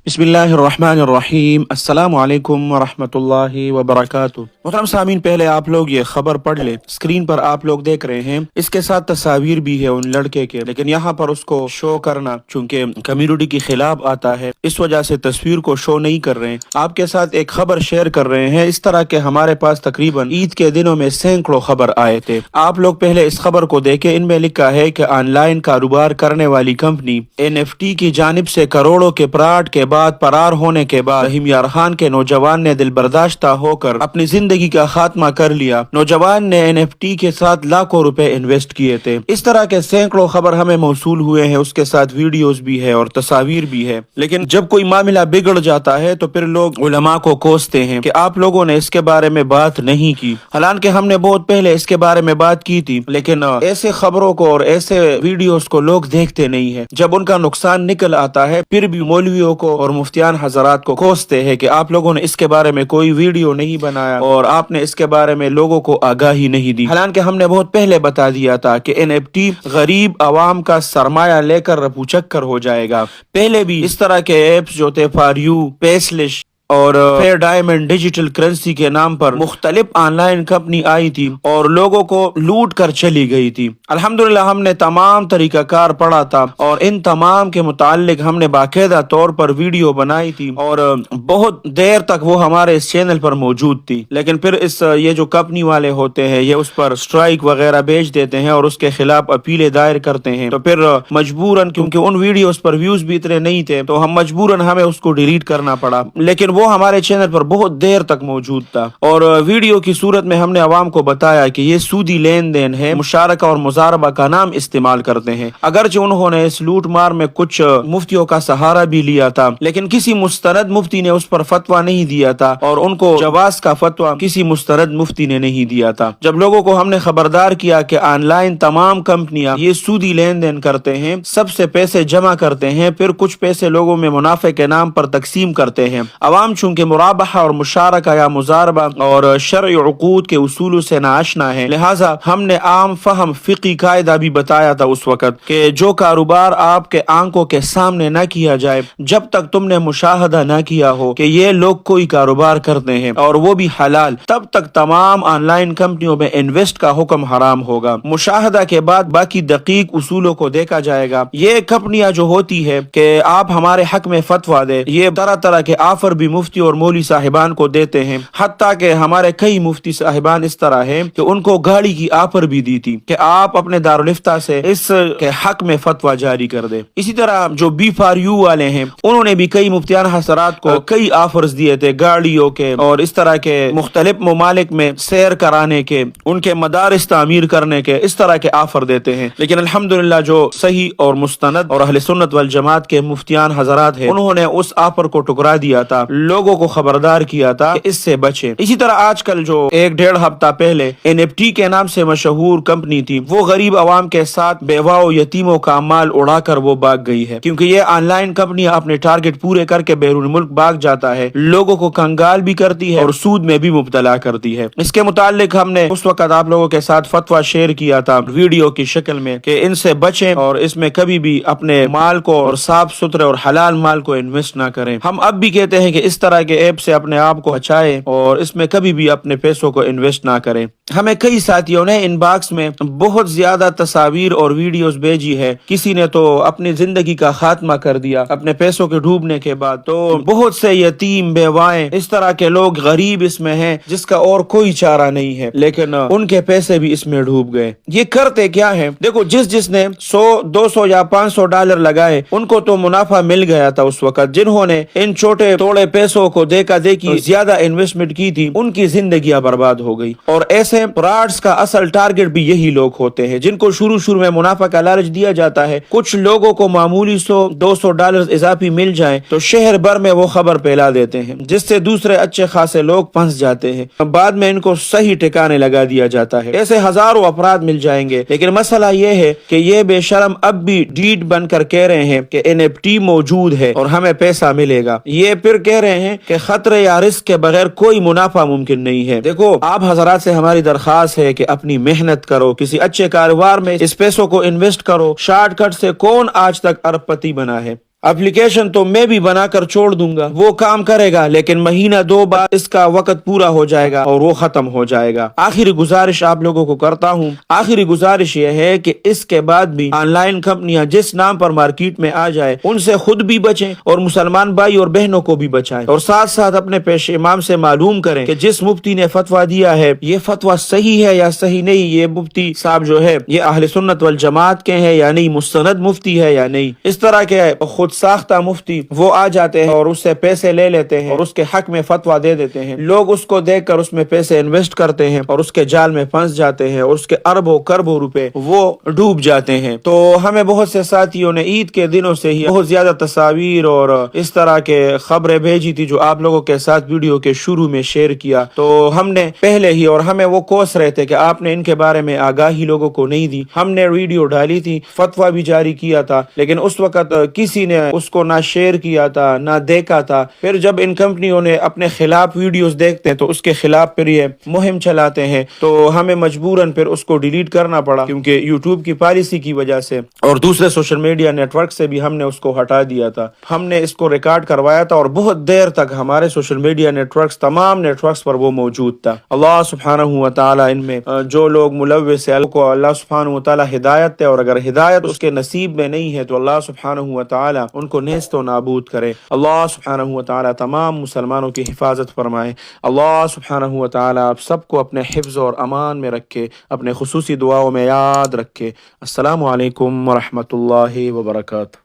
बिस्मिल्लाहिर्रहमानिर्रहीम। अस्सलामु अलैकुम वरहमतुल्लाहि वबरकातुह। मोहतरम सामीन, पहले आप लोग ये खबर पढ़ ले। स्क्रीन पर आप लोग देख रहे हैं, इसके साथ तस्वीर भी है उन लड़के के, लेकिन यहाँ पर उसको शो करना चूंकि कम्युनिटी के खिलाफ आता है, इस वजह से तस्वीर को शो नहीं कर रहे हैं। आपके साथ एक खबर शेयर कर रहे हैं। इस तरह के हमारे पास तकरीबन ईद के दिनों में सैकड़ों खबर आए थे। आप लोग पहले इस खबर को देखें। इनमें लिखा है कि ऑनलाइन कारोबार करने वाली कंपनी NFT की जानिब से करोड़ों के प्लाट के बाद फरार होने के बाद रहीम यार खान के नौजवान ने दिल बर्दाश्ता होकर अपनी जिंदगी का खात्मा कर लिया। नौजवान ने NFT के साथ लाखों रुपए इन्वेस्ट किए थे। इस तरह के सैकड़ों खबर हमें मौसूल हुए हैं, उसके साथ वीडियोस भी है और तस्वीर भी है। लेकिन जब कोई मामला बिगड़ जाता है तो फिर लोग उलमा को कोसते हैं कि आप लोगों ने इसके बारे में बात नहीं की। हालांकि हमने बहुत पहले इसके बारे में बात की थी, लेकिन ऐसे खबरों को और ऐसे वीडियोस को लोग देखते नहीं है। जब उनका नुकसान निकल आता है फिर भी मौलवियों को और मुफ्तियान हजरात को कोसते हैं कि आप लोगों ने इसके बारे में कोई वीडियो नहीं बनाया और आपने इसके बारे में लोगों को आगाही नहीं दी। हालांकि हमने बहुत पहले बता दिया था कि NFT गरीब आवाम का सरमाया लेकर रफूचक्कर हो जाएगा। पहले भी इस तरह के एप्स जो थे फॉर यू, पेसलिश और फेयर डायमंड डिजिटल करेंसी के नाम पर मुख्तलिफ ऑनलाइन कंपनी आई थी और लोगों को लूट कर चली गई थी। अल्हम्दुलिल्लाह हमने तमाम तरीकाकार पढ़ा था और इन तमाम के मुतालिक हमने बाकायदा तौर पर वीडियो बनाई थी और बहुत देर तक वो हमारे इस चैनल पर मौजूद थी। लेकिन फिर ये जो कंपनी वाले होते हैं ये उस पर स्ट्राइक वगैरह भेज देते हैं और उसके खिलाफ अपीलें दायर करते हैं। तो फिर मजबूरन, क्योंकि उन वीडियोस पर व्यूज भी इतने नहीं थे, तो हम मजबूरन हमें उसको डिलीट करना पड़ा। लेकिन वो हमारे चैनल पर बहुत देर तक मौजूद था और वीडियो की सूरत में हमने अवाम को बताया कि ये सूदी लेन देन है, मुशारका और मुजारबा का नाम इस्तेमाल करते हैं। अगरचे उन्होंने इस लूट मार में कुछ मुफ्तियों का सहारा भी लिया था, लेकिन किसी मुस्तनद मुफ्ती ने उस पर फतवा नहीं दिया था और उनको जवाज का फतवा किसी मुस्तनद मुफ्ती ने नहीं दिया था। जब लोगों को हमने खबरदार किया कि ऑनलाइन तमाम कंपनियां ये सूदी लेन देन करते हैं, सबसे पैसे जमा करते हैं, फिर कुछ पैसे लोगों में मुनाफे के नाम पर तकसीम करते हैं। अवाम चूंकि मुराबहा और मुशारका या मुजारबा और शरई उकूद के उसूलों से नाआशना है, लिहाजा हमने आम फहम फिकी कायदा भी बताया था उस वक्त कि जो कारोबार आपके आंखों के सामने न किया जाए, जब तक तुमने मुशाहदा न किया हो कि ये लोग कोई कारोबार करते हैं और वो भी हलाल, तब तक तमाम ऑनलाइन कंपनियों में इन्वेस्ट का हुक्म हराम होगा। मुशाहदा के बाद बाकी दकीक उसूलों को देखा जाएगा। ये कंपनियां जो होती है कि आप हमारे हक में फतवा दे, ये तरह तरह के ऑफर भी मुफ्ती और मौली साहिबान को देते हैं। हत्ता के हमारे कई मुफ्ती साहिबान इस तरह है कि उनको गाड़ी की ऑफर भी दी थी कि आप अपने दारुल इफ्ता से इस के हक में फतवा जारी कर दे। इसी तरह जो B4U वाले हैं उन्होंने भी कई मुफ्तियान हजरात को कई ऑफर्स दिए थे गाड़ियों के और इस तरह के मुख्तलिफ ममालिक में सैर कराने के, उनके मदारिस तामीर करने के, इस तरह के ऑफर देते हैं। लेकिन अल्हम्दुलिल्लाह जो सही और मुस्तनद और अहले सुन्नत वल जमात के मुफ्तियान हजरात हैं उन्होंने उस ऑफर को टुकरा दिया था, लोगों को खबरदार किया था कि इससे बचें। इसी तरह आजकल जो एक डेढ़ हफ्ता पहले NFT के नाम से मशहूर कंपनी थी, वो गरीब आवाम के साथ बेवाओं यतीमों का माल उड़ाकर वो भाग गई है, क्योंकि ये ऑनलाइन कंपनी अपने टारगेट पूरे करके बैरून मुल्क भाग जाता है, लोगों को कंगाल भी करती है और सूद में भी मुब्तला करती है। इसके मुतालिक हमने उस वक्त आप लोगों के साथ फतवा शेयर किया था वीडियो की शक्ल में कि इनसे बचें और इसमें कभी भी अपने माल को और साफ सुथरे और हलाल माल को इन्वेस्ट ना करें। हम अब भी कहते हैं कि इस तरह के ऐप से अपने आप को बचाएं और इसमें कभी भी अपने पैसों को इन्वेस्ट ना करें। हमें कई साथियों ने इनबॉक्स में बहुत ज्यादा तस्वीर और वीडियोस भेजी है। किसी ने तो अपनी जिंदगी का खात्मा कर दिया अपने पैसों के डूबने के बाद। तो बहुत से यतीम, बेवाएं, इस तरह के लोग गरीब इसमें हैं जिसका और कोई चारा नहीं है, लेकिन उनके पैसे भी इसमें डूब गए। ये करते क्या है? देखो, जिसने 100, 200 या $500 लगाए उनको तो मुनाफा मिल गया था उस वक्त। जिन्होंने इन छोटे थोड़े पैसों को देखा देखी ज्यादा इन्वेस्टमेंट की थी, उनकी जिंदगियां बर्बाद हो गई। और ऐसे फ्रॉड्स का असल टारगेट भी यही लोग होते हैं जिनको शुरू में मुनाफा का लालच दिया जाता है। कुछ लोगों को मामूली $100-200 इजाफी मिल जाए तो शहर भर में वो खबर फैला देते हैं, जिससे दूसरे अच्छे खासे लोग फंस जाते हैं। बाद में इनको सही ठिकाने लगा दिया जाता है। ऐसे हजारों अपराध मिल जाएंगे। लेकिन मसला ये है कि ये बेशरम अब भी डीड बनकर कह रहे हैं कि NFT मौजूद है और हमें पैसा मिलेगा। ये फिर कह रहे हैं कि खतरे या रिस्क के बगैर कोई मुनाफा मुमकिन नहीं है। देखो, आप हजरात से हमारी दरखास्त है कि अपनी मेहनत करो, किसी अच्छे कारोबार में इस पैसों को इन्वेस्ट करो। शॉर्टकट से कौन आज तक अरबपति बना है? اپلیکیشن تو میں بھی بنا کر چھوڑ دوں گا، وہ کام کرے گا، لیکن مہینہ دو بعد اس کا وقت پورا ہو جائے گا اور وہ ختم ہو جائے گا۔ آخری گزارش آپ لوگوں کو کرتا ہوں، آخری گزارش یہ ہے کہ اس کے بعد بھی آن لائن کمپنیاں جس نام پر مارکیٹ میں آ جائے ان سے خود بھی بچیں اور مسلمان بھائی اور بہنوں کو بھی بچائیں، اور ساتھ ساتھ اپنے پیش امام سے معلوم کریں کہ جس مفتی نے فتویٰ دیا ہے یہ فتویٰ صحیح ہے یا صحیح نہیں، یہ مفتی صاحب جو ہے یہ اہل سنت والجماعت کے ہیں یا نہیں، مستند مفتی ہے یا نہیں۔ اس طرح کے خود ساختہ مفتی وہ آ جاتے ہیں اور اس سے پیسے لے لیتے ہیں اور اس کے حق میں فتویٰ دے دیتے ہیں، لوگ اس کو دیکھ کر اس میں پیسے انویسٹ کرتے ہیں اور اس کے جال میں پھنس جاتے ہیں اور اس کے اربوں کربوں روپے وہ ڈوب جاتے ہیں۔ تو ہمیں بہت سے ساتھیوں نے عید کے دنوں سے ہی بہت زیادہ تصاویر اور اس طرح کے خبریں بھیجی تھی جو آپ لوگوں کے ساتھ ویڈیو کے شروع میں شیئر کیا، تو ہم نے پہلے ہی اور ہمیں وہ کوس رہے تھے کہ آپ نے ان کے بارے میں آگاہی لوگوں کو نہیں دی، ہم نے ویڈیو ڈالی تھی، فتویٰ بھی جاری کیا تھا، لیکن اس وقت کسی نے اس کو نہ شیئر کیا تھا نہ دیکھا تھا۔ پھر جب ان کمپنیوں نے اپنے خلاف ویڈیوز دیکھتے ہیں تو اس کے خلاف پھر یہ مہم چلاتے ہیں، تو ہمیں مجبوراً پھر اس کو ڈیلیٹ کرنا پڑا، کیونکہ یوٹیوب کی پالیسی کی وجہ سے اور دوسرے سوشل میڈیا نیٹ ورک سے بھی ہم نے اس کو ہٹا دیا تھا۔ ہم نے اس کو ریکارڈ کروایا تھا اور بہت دیر تک ہمارے سوشل میڈیا نیٹ ورکس تمام نیٹ ورکس پر وہ موجود تھا۔ اللہ سبحانہ و تعالی ان میں جو لوگ ملوث ہیں کو اللہ سبحانہ و تعالی ہدایت دے، اور اگر ہدایت اس کے نصیب میں نہیں ہے تو اللہ سبحانہ و تعالی ان کو نیست و نابود کرے۔ اللہ سبحانہ و تعالی تمام مسلمانوں کی حفاظت فرمائے۔ اللہ سبحانہ و تعالی آپ سب کو اپنے حفظ اور امان میں رکھے، اپنے خصوصی دعاؤں میں یاد رکھے۔ السلام علیکم ورحمۃ اللہ وبرکاتہ۔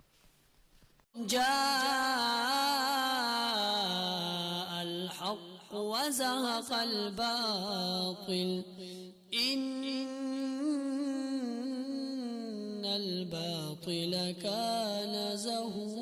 الحق وزهق الباطل إن الباطل كان زهوقا۔